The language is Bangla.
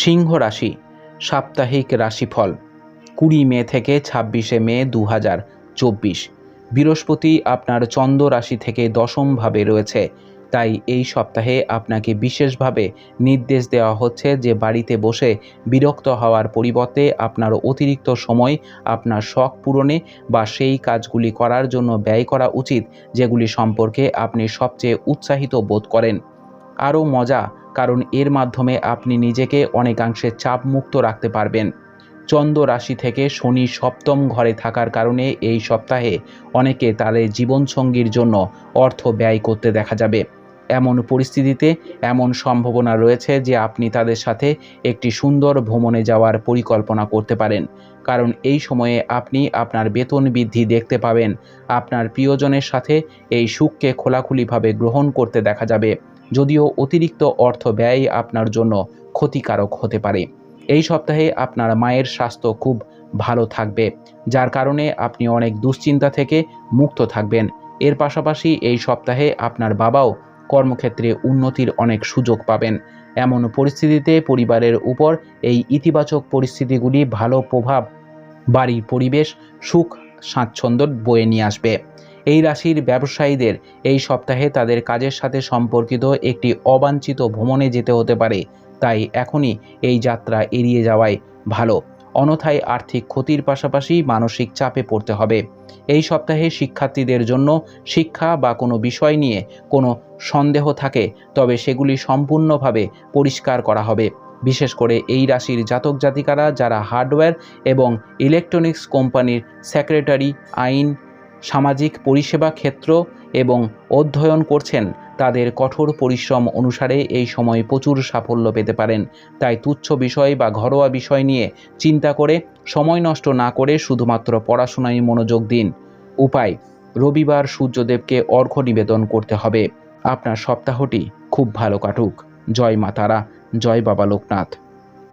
সিংহ রাশি সাপ্তাহিক রাশিফল 20 মে থেকে 26 মে 2024। বৃহস্পতি আপনার চন্দ্র রাশি থেকে দশমভাবে রয়েছে, তাই এই সপ্তাহে আপনাকে বিশেষভাবে নির্দেশ দেওয়া হচ্ছে যে বাড়িতে বসে বিরক্ত হওয়ার পরিবর্তে আপনার অতিরিক্ত সময় আপনার শখ পূরণে বা সেই কাজগুলি করার জন্য ব্যয় করা উচিত যেগুলি সম্পর্কে আপনি সবচেয়ে উৎসাহিত বোধ করেন। আরও মজা, কারণ এর মাধ্যমে আপনি নিজেকে অনেকাংশে চাপমুক্ত রাখতে পারবেন। চন্দ্র রাশি থেকে শনি সপ্তম ঘরে থাকার কারণে এই সপ্তাহে অনেকে তাদের জীবনসঙ্গীর জন্য অর্থ ব্যয় করতে দেখা যাবে। এমন পরিস্থিতিতে এমন সম্ভাবনা রয়েছে যে আপনি তাদের সাথে একটি সুন্দর ভ্রমণে যাওয়ার পরিকল্পনা করতে পারেন, কারণ এই সময়ে আপনি আপনার বেতন বৃদ্ধি দেখতে পাবেন। আপনার প্রিয়জনের সাথে এই সুখকে খোলাখুলিভাবে গ্রহণ করতে দেখা যাবে, যদিও অতিরিক্ত অর্থ ব্যয় আপনার জন্য ক্ষতিকারক হতে পারে। এই সপ্তাহে আপনার মায়ের স্বাস্থ্য খুব ভালো থাকবে, যার কারণে আপনি অনেক দুশ্চিন্তা থেকে মুক্ত থাকবেন। এর পাশাপাশি এই সপ্তাহে আপনার বাবাও কর্মক্ষেত্রে উন্নতির অনেক সুযোগ পাবেন। এমন পরিস্থিতিতে পরিবারের উপর এই ইতিবাচক পরিস্থিতিগুলি ভালো প্রভাব, বাড়ির পরিবেশ, সুখ স্বাচ্ছন্দ্য বয়ে নিয়ে আসবে। এই রাশির ব্যবসায়ীদের এই সপ্তাহে তাদের কাজের সাথে সম্পর্কিত একটি অবাঞ্ছিত ভ্রমণে যেতে হতে পারে, তাই এখনই এই যাত্রা এড়িয়ে যাওয়াই ভালো, অন্যথায় আর্থিক ক্ষতির পাশাপাশি মানসিক চাপে পড়তে হবে। এই সপ্তাহে শিক্ষার্থীদের জন্য শিক্ষা বা কোনো বিষয় নিয়ে কোনো সন্দেহ থাকে, তবে সেগুলি সম্পূর্ণভাবে পরিষ্কার করা হবে। বিশেষ করে এই রাশির জাতক জাতিকারা যারা হার্ডওয়্যার এবং ইলেকট্রনিক্স কোম্পানির সেক্রেটারি, আইন, সামাজিক পরিষেবা ক্ষেত্র এবং অধ্যয়ন করছেন, তাদের কঠোর পরিশ্রম অনুসারে এই সময় প্রচুর সাফল্য পেতে পারেন। তাই তুচ্ছ বিষয় বা ঘরোয়া বিষয় নিয়ে চিন্তা করে সময় নষ্ট না করে শুধুমাত্র পড়াশোনায় মনোযোগ দিন। উপায়: রবিবার সূর্যদেবকে অর্ঘ্য নিবেদন করতে হবে। আপনার সপ্তাহটি খুব ভালো কাটুক। জয় মা তারা, জয় বাবা লোকনাথ।